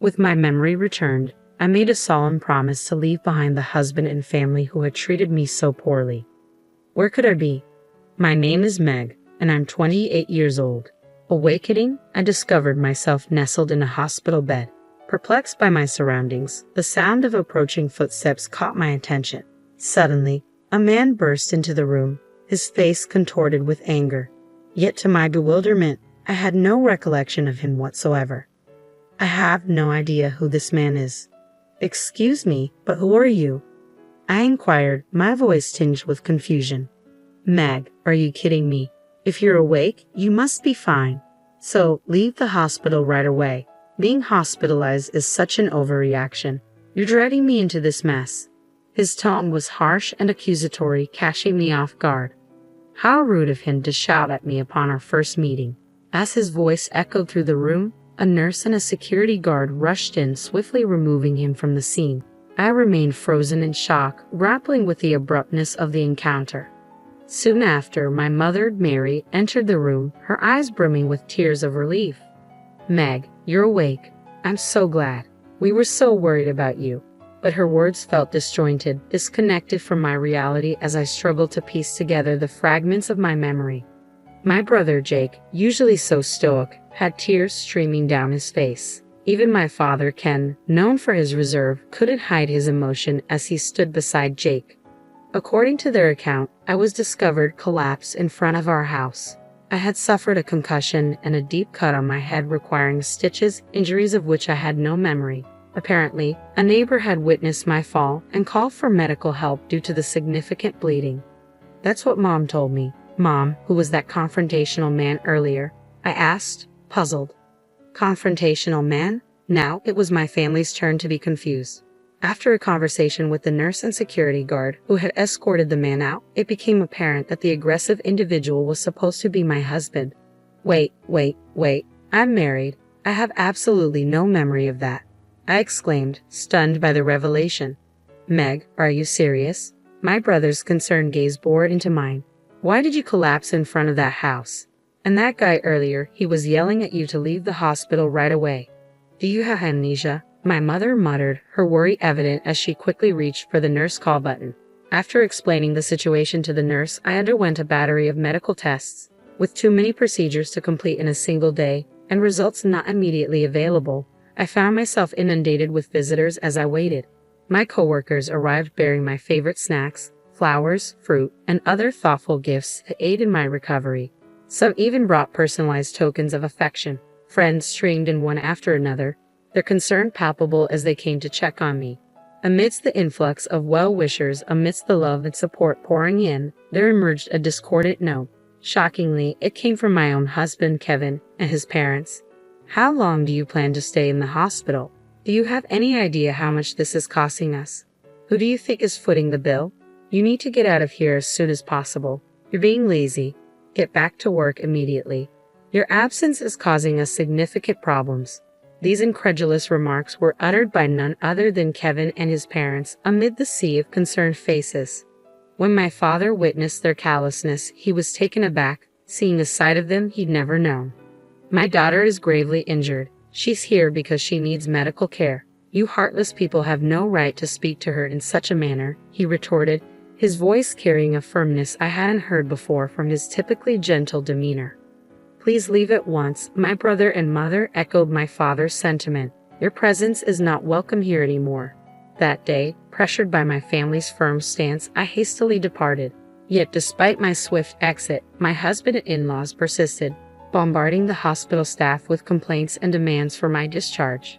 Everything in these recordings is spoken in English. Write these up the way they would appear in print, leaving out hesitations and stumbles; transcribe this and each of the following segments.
With my memory returned, I made a solemn promise to leave behind the husband and family who had treated me so poorly. Where could I be? My name is Meg, and I'm 28 years old. Awakening, I discovered myself nestled in a hospital bed. Perplexed by my surroundings, the sound of approaching footsteps caught my attention. Suddenly, a man burst into the room, his face contorted with anger. Yet to my bewilderment, I had no recollection of him whatsoever. I have no idea who this man is. Excuse me, but who are you? I inquired, my voice tinged with confusion. Meg, are you kidding me? If you're awake, you must be fine. So, leave the hospital right away. Being hospitalized is such an overreaction. You're dragging me into this mess. His tone was harsh and accusatory, catching me off guard. How rude of him to shout at me upon our first meeting. As his voice echoed through the room, a nurse and a security guard rushed in, swiftly removing him from the scene. I remained frozen in shock, grappling with the abruptness of the encounter. Soon after, my mother, Mary, entered the room, her eyes brimming with tears of relief. Meg, you're awake. I'm so glad. We were so worried about you. But her words felt disjointed, disconnected from my reality as I struggled to piece together the fragments of my memory. My brother Jake, usually so stoic, had tears streaming down his face. Even my father Ken, known for his reserve, couldn't hide his emotion as he stood beside Jake. According to their account, I was discovered collapsed in front of our house. I had suffered a concussion and a deep cut on my head requiring stitches, injuries of which I had no memory. Apparently, a neighbor had witnessed my fall and called for medical help due to the significant bleeding. That's what Mom told me. Mom, who was that confrontational man earlier? I asked, puzzled. Confrontational man? Now it was my family's turn to be confused. After a conversation with the nurse and security guard who had escorted the man out, it became apparent that the aggressive individual was supposed to be my husband. Wait, I'm married. I have absolutely no memory of that. I exclaimed, stunned by the revelation. Meg, are you serious? My brother's concerned gaze bored into mine. Why did you collapse in front of that house? And that guy earlier, he was yelling at you to leave the hospital right away. Do you have amnesia? My mother muttered, her worry evident as she quickly reached for the nurse call button. After explaining the situation to the nurse, I underwent a battery of medical tests. With too many procedures to complete in a single day, and results not immediately available, I found myself inundated with visitors as I waited. My coworkers arrived bearing my favorite snacks, flowers, fruit, and other thoughtful gifts to aid in my recovery. Some even brought personalized tokens of affection. Friends streamed in one after another, their concern palpable as they came to check on me. Amidst the influx of well-wishers, amidst the love and support pouring in, there emerged a discordant note. Shockingly, it came from my own husband, Kevin, and his parents. How long do you plan to stay in the hospital? Do you have any idea how much this is costing us? Who do you think is footing the bill? You need to get out of here as soon as possible. You're being lazy. Get back to work immediately. Your absence is causing us significant problems. These incredulous remarks were uttered by none other than Kevin and his parents amid the sea of concerned faces. When my father witnessed their callousness, he was taken aback, seeing a side of them he'd never known. My daughter is gravely injured. She's here because she needs medical care. You heartless people have no right to speak to her in such a manner, he retorted, his voice carrying a firmness I hadn't heard before from his typically gentle demeanor. Please leave at once, my brother and mother echoed my father's sentiment. Your presence is not welcome here anymore. That day, pressured by my family's firm stance, I hastily departed. Yet despite my swift exit, my husband and in-laws persisted, bombarding the hospital staff with complaints and demands for my discharge.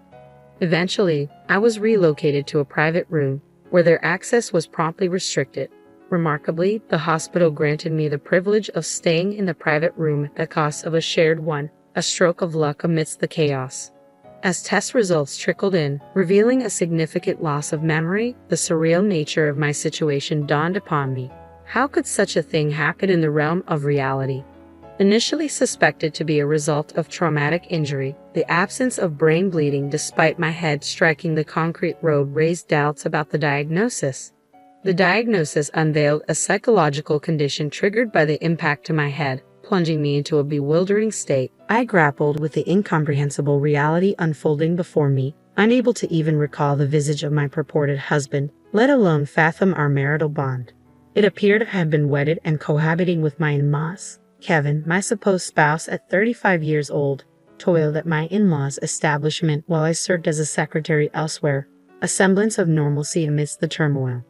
Eventually, I was relocated to a private room, where their access was promptly restricted. Remarkably, the hospital granted me the privilege of staying in the private room at the cost of a shared one, a stroke of luck amidst the chaos. As test results trickled in, revealing a significant loss of memory, the surreal nature of my situation dawned upon me. How could such a thing happen in the realm of reality? Initially suspected to be a result of traumatic injury, the absence of brain bleeding despite my head striking the concrete road raised doubts about the diagnosis. The diagnosis unveiled a psychological condition triggered by the impact to my head, plunging me into a bewildering state. I grappled with the incomprehensible reality unfolding before me, unable to even recall the visage of my purported husband, let alone fathom our marital bond. It appeared I had been wedded and cohabiting with my in-laws. Kevin, my supposed spouse at 35 years old, toiled at my in-laws' establishment while I served as a secretary elsewhere, a semblance of normalcy amidst the turmoil.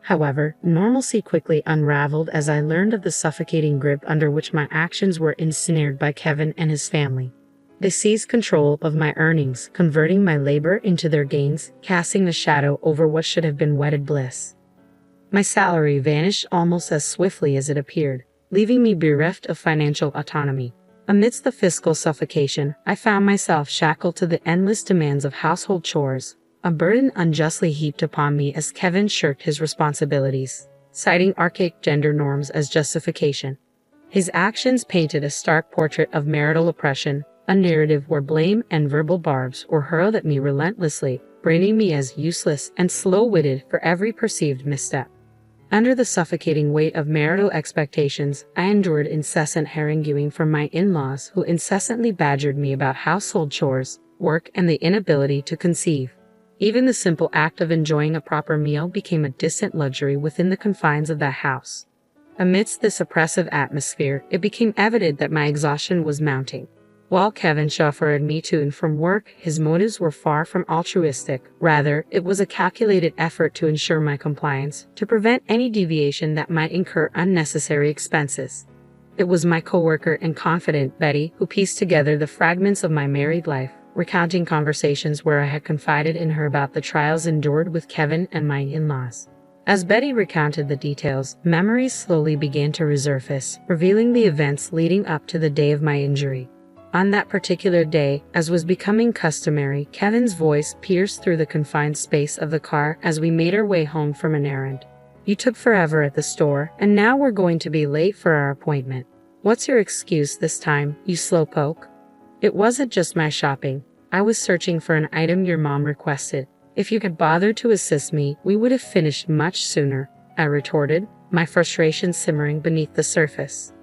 However, normalcy quickly unraveled as I learned of the suffocating grip under which my actions were ensnared by Kevin and his family. They seized control of my earnings, converting my labor into their gains, casting a shadow over what should have been wedded bliss. My salary vanished almost as swiftly as it appeared, leaving me bereft of financial autonomy. Amidst the fiscal suffocation, I found myself shackled to the endless demands of household chores, a burden unjustly heaped upon me as Kevin shirked his responsibilities, citing archaic gender norms as justification. His actions painted a stark portrait of marital oppression, a narrative where blame and verbal barbs were hurled at me relentlessly, branding me as useless and slow-witted for every perceived misstep. Under the suffocating weight of marital expectations, I endured incessant haranguing from my in-laws who incessantly badgered me about household chores, work, and the inability to conceive. Even the simple act of enjoying a proper meal became a distant luxury within the confines of that house. Amidst this oppressive atmosphere, it became evident that my exhaustion was mounting. While Kevin chauffeured me to and from work, his motives were far from altruistic. Rather, it was a calculated effort to ensure my compliance, to prevent any deviation that might incur unnecessary expenses. It was my coworker and confidant, Betty, who pieced together the fragments of my married life, recounting conversations where I had confided in her about the trials endured with Kevin and my in-laws. As Betty recounted the details, memories slowly began to resurface, revealing the events leading up to the day of my injury. On that particular day, as was becoming customary, Kevin's voice pierced through the confined space of the car as we made our way home from an errand. "You took forever at the store, and now we're going to be late for our appointment. What's your excuse this time, you slowpoke?" "It wasn't just my shopping. I was searching for an item your mom requested. If you had bothered to assist me, we would have finished much sooner," I retorted, my frustration simmering beneath the surface.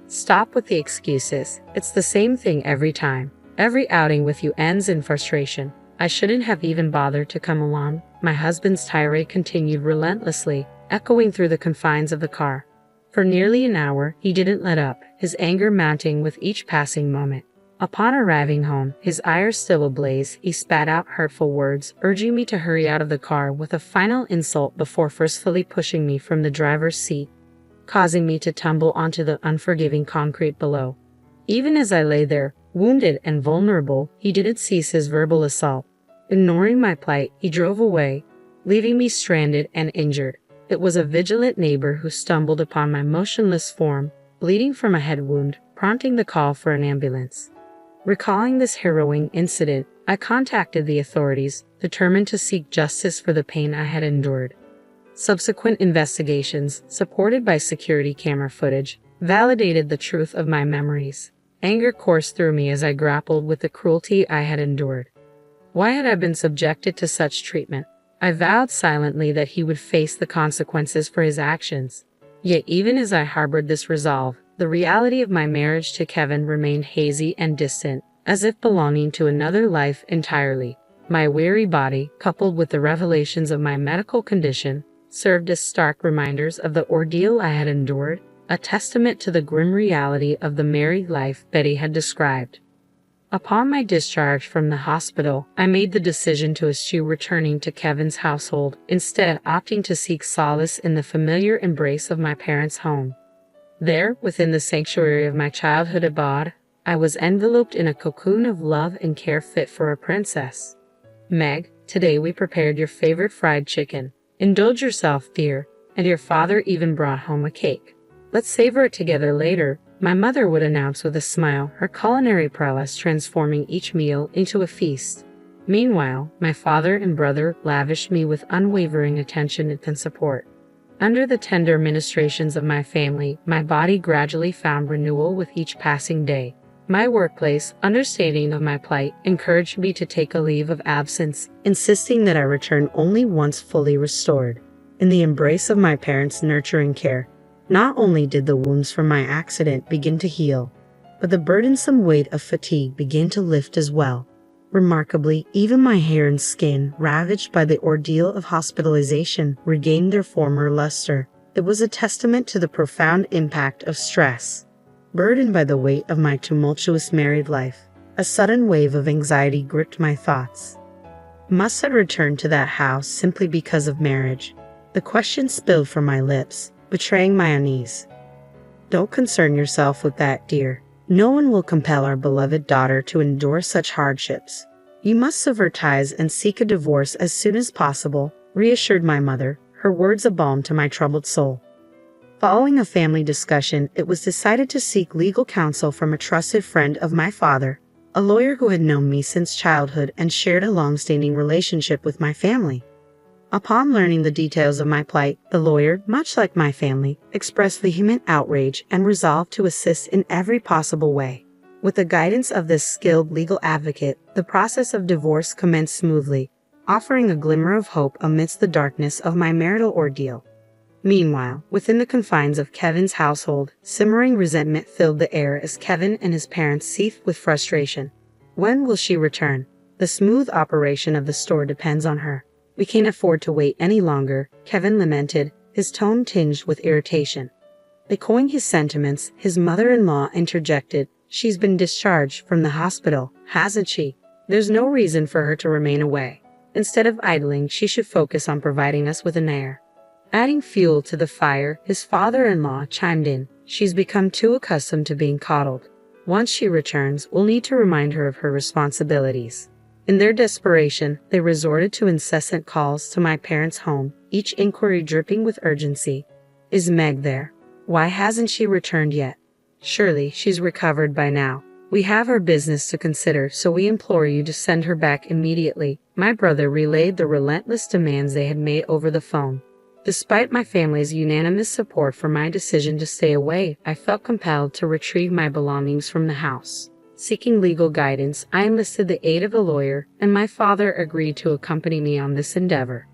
"Stop with the excuses. It's the same thing every time. Every outing with you ends in frustration. I shouldn't have even bothered to come along." My husband's tirade continued relentlessly, echoing through the confines of the car. For nearly an hour, he didn't let up, his anger mounting with each passing moment. Upon arriving home, his ire still ablaze, he spat out hurtful words, urging me to hurry out of the car with a final insult before forcefully pushing me from the driver's seat, causing me to tumble onto the unforgiving concrete below. Even as I lay there, wounded and vulnerable, he didn't cease his verbal assault. Ignoring my plight, he drove away, leaving me stranded and injured. It was a vigilant neighbor who stumbled upon my motionless form, bleeding from a head wound, prompting the call for an ambulance. Recalling this harrowing incident, I contacted the authorities, determined to seek justice for the pain I had endured. Subsequent investigations, supported by security camera footage, validated the truth of my memories. Anger coursed through me as I grappled with the cruelty I had endured. Why had I been subjected to such treatment? I vowed silently that he would face the consequences for his actions. Yet even as I harbored this resolve, the reality of my marriage to Kevin remained hazy and distant, as if belonging to another life entirely. My weary body, coupled with the revelations of my medical condition, served as stark reminders of the ordeal I had endured, a testament to the grim reality of the married life Betty had described. Upon my discharge from the hospital, I made the decision to eschew returning to Kevin's household, instead opting to seek solace in the familiar embrace of my parents' home. There, within the sanctuary of my childhood abode, I was enveloped in a cocoon of love and care fit for a princess. "Meg, today we prepared your favorite fried chicken. Indulge yourself, dear, and your father even brought home a cake. Let's savor it together later," my mother would announce with a smile, her culinary prowess transforming each meal into a feast. Meanwhile, my father and brother lavished me with unwavering attention and support. Under the tender ministrations of my family, my body gradually found renewal with each passing day. My workplace, understanding of my plight, encouraged me to take a leave of absence, insisting that I return only once fully restored. In the embrace of my parents' nurturing care, not only did the wounds from my accident begin to heal, but the burdensome weight of fatigue began to lift as well. Remarkably, even my hair and skin, ravaged by the ordeal of hospitalization, regained their former luster. It was a testament to the profound impact of stress. Burdened by the weight of my tumultuous married life, a sudden wave of anxiety gripped my thoughts. Must I return to that house simply because of marriage? The question spilled from my lips, betraying my unease. Don't concern yourself with that, dear. No one will compel our beloved daughter to endure such hardships. You must sever ties and seek a divorce as soon as possible, reassured my mother, her words a balm to my troubled soul. Following a family discussion, it was decided to seek legal counsel from a trusted friend of my father, a lawyer who had known me since childhood and shared a long-standing relationship with my family. Upon learning the details of my plight, the lawyer, much like my family, expressed vehement outrage and resolved to assist in every possible way. With the guidance of this skilled legal advocate, the process of divorce commenced smoothly, offering a glimmer of hope amidst the darkness of my marital ordeal. Meanwhile, within the confines of Kevin's household, simmering resentment filled the air as Kevin and his parents seethed with frustration. When will she return? The smooth operation of the store depends on her. We can't afford to wait any longer, Kevin lamented, his tone tinged with irritation. Echoing his sentiments, his mother-in-law interjected, "She's been discharged from the hospital, hasn't she? There's no reason for her to remain away. Instead of idling, she should focus on providing us with an heir." Adding fuel to the fire, his father-in-law chimed in, "She's become too accustomed to being coddled. Once she returns, we'll need to remind her of her responsibilities." In their desperation, they resorted to incessant calls to my parents' home, each inquiry dripping with urgency. "Is Meg there? Why hasn't she returned yet? Surely she's recovered by now. We have our business to consider, so we implore you to send her back immediately." My brother relayed the relentless demands they had made over the phone. Despite my family's unanimous support for my decision to stay away, I felt compelled to retrieve my belongings from the house. Seeking legal guidance, I enlisted the aid of a lawyer, and my father agreed to accompany me on this endeavor.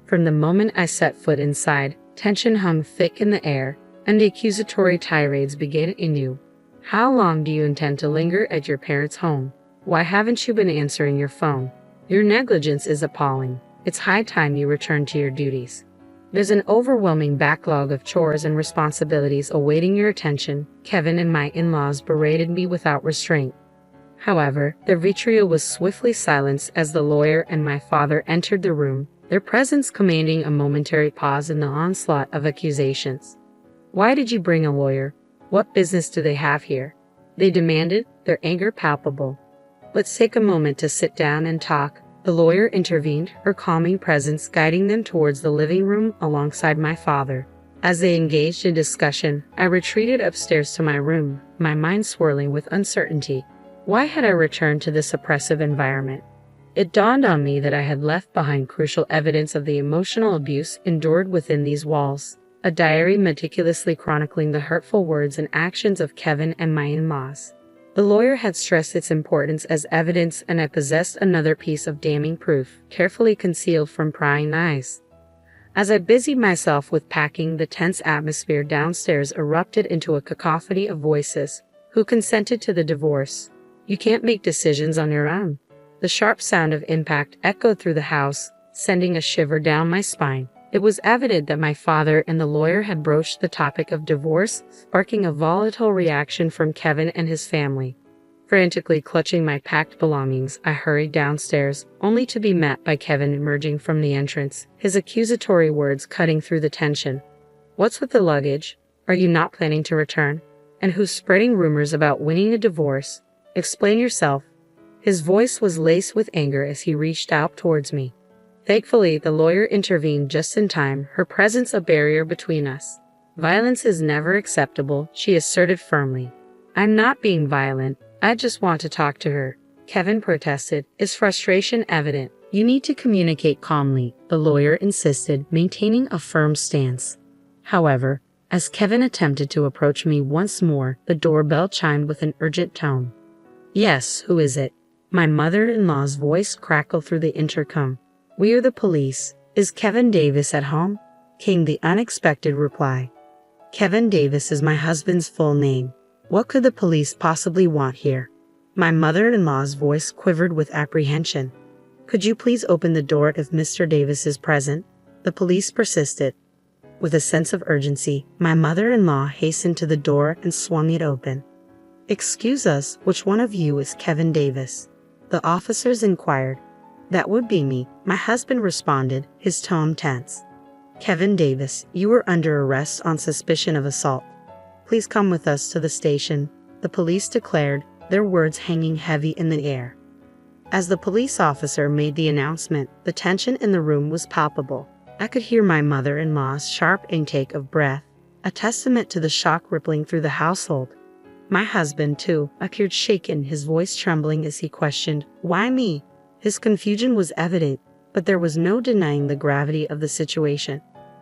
From the moment I set foot inside, tension hung thick in the air, and the accusatory tirades began anew. "How long do you intend to linger at your parents' home? Why haven't you been answering your phone? Your negligence is appalling. It's high time you return to your duties. There's an overwhelming backlog of chores and responsibilities awaiting your attention." Kevin and my in-laws berated me without restraint. However, their vitriol was swiftly silenced as the lawyer and my father entered the room, their presence commanding a momentary pause in the onslaught of accusations. "Why did you bring a lawyer? What business do they have here?" they demanded, their anger palpable. "Let's take a moment to sit down and talk," the lawyer intervened, her calming presence guiding them towards the living room alongside my father. As they engaged in discussion, I retreated upstairs to my room, my mind swirling with uncertainty. Why had I returned to this oppressive environment? It dawned on me that I had left behind crucial evidence of the emotional abuse endured within these walls. A diary meticulously chronicling the hurtful words and actions of Kevin and my in-laws. The lawyer had stressed its importance as evidence, and I possessed another piece of damning proof, carefully concealed from prying eyes. As I busied myself with packing, the tense atmosphere downstairs erupted into a cacophony of voices. "Who consented to the divorce? You can't make decisions on your own." The sharp sound of impact echoed through the house, sending a shiver down my spine. It was evident that my father and the lawyer had broached the topic of divorce, sparking a volatile reaction from Kevin and his family. Frantically clutching my packed belongings, I hurried downstairs, only to be met by Kevin emerging from the entrance, his accusatory words cutting through the tension. "What's with the luggage? Are you not planning to return? And who's spreading rumors about winning a divorce? Explain yourself." His voice was laced with anger as he reached out towards me. Thankfully, the lawyer intervened just in time, her presence a barrier between us. "Violence is never acceptable," she asserted firmly. "I'm not being violent. I just want to talk to her," Kevin protested, his frustration evident. "You need to communicate calmly," the lawyer insisted, maintaining a firm stance. However, as Kevin attempted to approach me once more, the doorbell chimed with an urgent tone. "Yes, who is it?" My mother-in-law's voice crackled through the intercom. "We are the police. Is Kevin Davis at home?" came the unexpected reply. Kevin Davis is my husband's full name. What could the police possibly want here? My mother-in-law's voice quivered with apprehension. Could you please open the door if Mr. Davis is present? The police persisted. With a sense of urgency, my mother-in-law hastened to the door and swung it open. Excuse us, which one of you is Kevin Davis? The officers inquired. That would be me, my husband responded, his tone tense. Kevin Davis, you were under arrest on suspicion of assault. Please come with us to the station, the police declared, their words hanging heavy in the air. As the police officer made the announcement, the tension in the room was palpable. I could hear my mother-in-law's sharp intake of breath, a testament to the shock rippling through the household. My husband, too, appeared shaken, his voice trembling as he questioned, "Why me?" His confusion was evident, but there was no denying the gravity of the situation.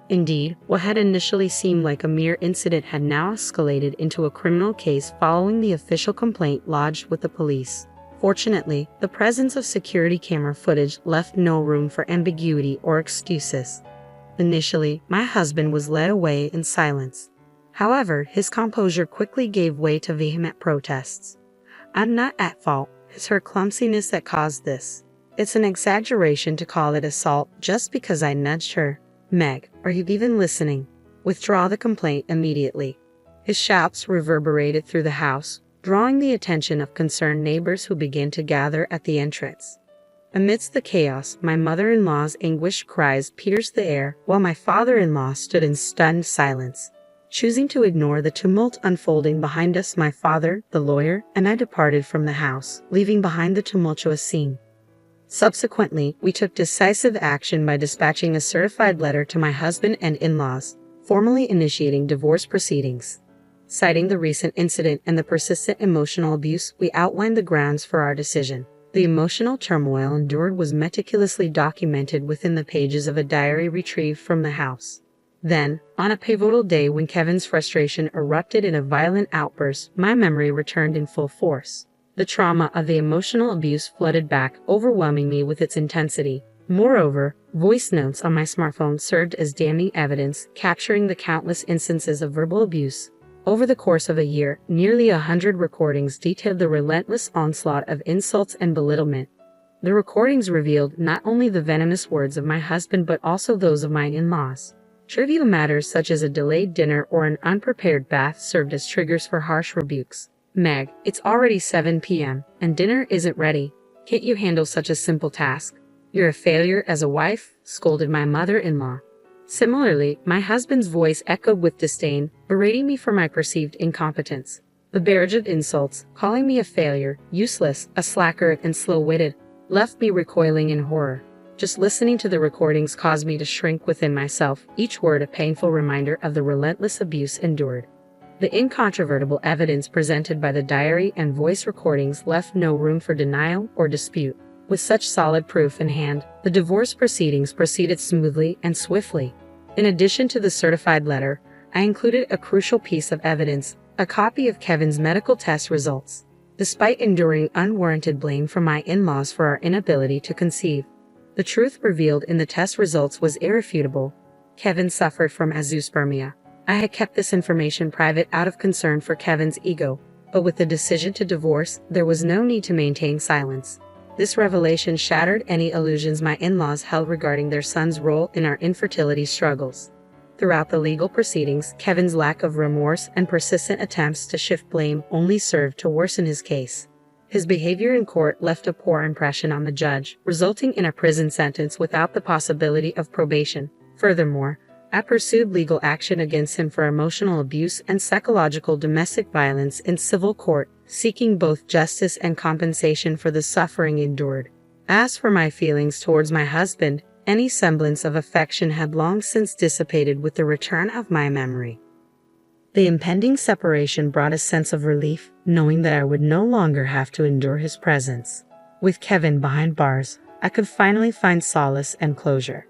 Indeed, what had initially seemed like a mere incident had now escalated into a criminal case following the official complaint lodged with the police. Fortunately, the presence of security camera footage left no room for ambiguity or excuses. Initially, my husband was led away in silence. However, his composure quickly gave way to vehement protests. I'm not at fault. It's her clumsiness that caused this. It's an exaggeration to call it assault just because I nudged her. Meg, are you even listening? Withdraw the complaint immediately. His shouts reverberated through the house, drawing the attention of concerned neighbors who began to gather at the entrance. Amidst the chaos, my mother-in-law's anguished cries pierced the air, while my father-in-law stood in stunned silence. Choosing to ignore the tumult unfolding behind us, my father, the lawyer, and I departed from the house, leaving behind the tumultuous scene. Subsequently, we took decisive action by dispatching a certified letter to my husband and in-laws, formally initiating divorce proceedings. Citing the recent incident and the persistent emotional abuse, we outlined the grounds for our decision. The emotional turmoil endured was meticulously documented within the pages of a diary retrieved from the house. Then, on a pivotal day when Kevin's frustration erupted in a violent outburst, my memory returned in full force. The trauma of the emotional abuse flooded back, overwhelming me with its intensity. Moreover, voice notes on my smartphone served as damning evidence, capturing the countless instances of verbal abuse. Over the course of a year, nearly 100 recordings detailed the relentless onslaught of insults and belittlement. The recordings revealed not only the venomous words of my husband but also those of my in-laws. Trivial matters such as a delayed dinner or an unprepared bath served as triggers for harsh rebukes. Meg, it's already 7 p.m. and dinner isn't ready. Can't you handle such a simple task? You're a failure as a wife, scolded my mother-in-law. Similarly, my husband's voice echoed with disdain, berating me for my perceived incompetence. The barrage of insults, calling me a failure, useless, a slacker, and slow-witted, left me recoiling in horror. Just listening to the recordings caused me to shrink within myself, each word a painful reminder of the relentless abuse endured. The incontrovertible evidence presented by the diary and voice recordings left no room for denial or dispute. With such solid proof in hand, the divorce proceedings proceeded smoothly and swiftly. In addition to the certified letter, I included a crucial piece of evidence, a copy of Kevin's medical test results. Despite enduring unwarranted blame from my in-laws for our inability to conceive, the truth revealed in the test results was irrefutable. Kevin suffered from azoospermia. I had kept this information private out of concern for Kevin's ego, but with the decision to divorce, there was no need to maintain silence. This revelation shattered any illusions my in-laws held regarding their son's role in our infertility struggles. Throughout the legal proceedings, Kevin's lack of remorse and persistent attempts to shift blame only served to worsen his case. His behavior in court left a poor impression on the judge, resulting in a prison sentence without the possibility of probation. Furthermore, I pursued legal action against him for emotional abuse and psychological domestic violence in civil court, seeking both justice and compensation for the suffering endured. As for my feelings towards my husband, any semblance of affection had long since dissipated with the return of my memory. The impending separation brought a sense of relief, knowing that I would no longer have to endure his presence. With Kevin behind bars, I could finally find solace and closure.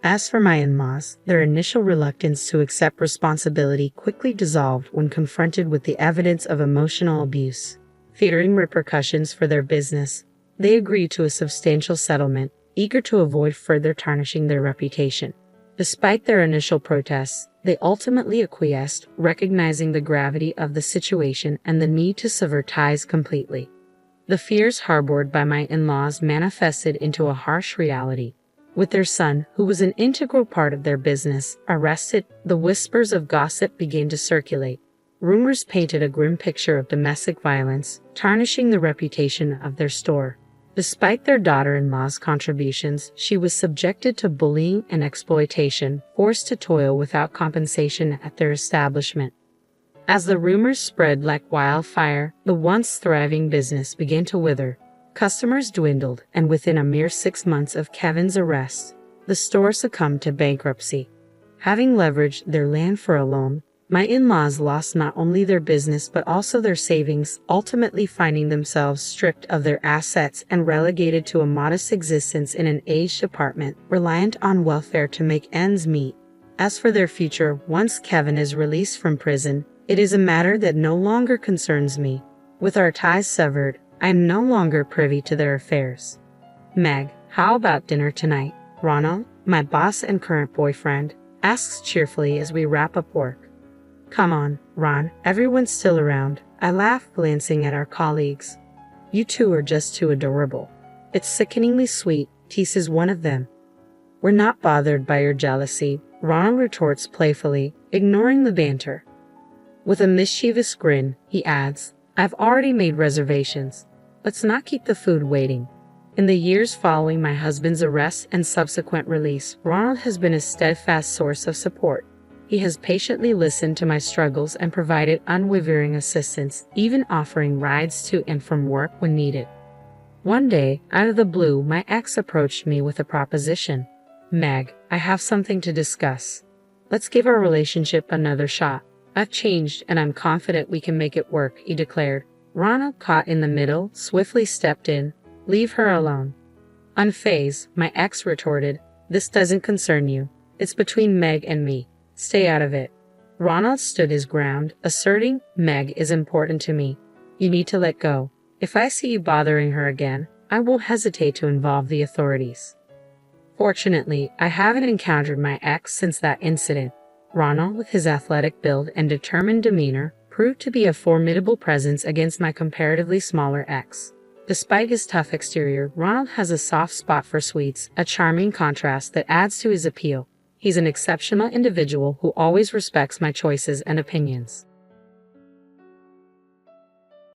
As for my in-laws, their initial reluctance to accept responsibility quickly dissolved when confronted with the evidence of emotional abuse. Fearing repercussions for their business, they agreed to a substantial settlement, eager to avoid further tarnishing their reputation. Despite their initial protests, they ultimately acquiesced, recognizing the gravity of the situation and the need to sever ties completely. The fears harbored by my in-laws manifested into a harsh reality. With their son, who was an integral part of their business, arrested, the whispers of gossip began to circulate. Rumors painted a grim picture of domestic violence, tarnishing the reputation of their store. Despite their daughter-in-law's contributions, she was subjected to bullying and exploitation, forced to toil without compensation at their establishment. As the rumors spread like wildfire, the once thriving business began to wither. Customers dwindled, and within a mere 6 months of Kevin's arrest, the store succumbed to bankruptcy. Having leveraged their land for a loan, my in-laws lost not only their business but also their savings, ultimately finding themselves stripped of their assets and relegated to a modest existence in an aged apartment, reliant on welfare to make ends meet. As for their future, once Kevin is released from prison, it is a matter that no longer concerns me. With our ties severed, I am no longer privy to their affairs. Meg, how about dinner tonight? Ronald, my boss and current boyfriend, asks cheerfully as we wrap up work. Come on, Ron, everyone's still around. I laugh, glancing at our colleagues. You two are just too adorable. It's sickeningly sweet, teases one of them. We're not bothered by your jealousy, Ronald retorts playfully, ignoring the banter. With a mischievous grin, he adds, I've already made reservations. Let's not keep the food waiting. In the years following my husband's arrest and subsequent release, Ronald has been a steadfast source of support. He has patiently listened to my struggles and provided unwavering assistance, even offering rides to and from work when needed. One day, out of the blue, my ex approached me with a proposition. Meg, I have something to discuss. Let's give our relationship another shot. I've changed and I'm confident we can make it work, he declared. Ronald, caught in the middle, swiftly stepped in. Leave her alone. Unfazed, my ex retorted, this doesn't concern you. It's between Meg and me. Stay out of it. Ronald stood his ground, asserting, Meg is important to me. You need to let go. If I see you bothering her again, I won't hesitate to involve the authorities. Fortunately, I haven't encountered my ex since that incident. Ronald, with his athletic build and determined demeanor, proved to be a formidable presence against my comparatively smaller ex. Despite his tough exterior, Ronald has a soft spot for sweets, a charming contrast that adds to his appeal. He's an exceptional individual who always respects my choices and opinions.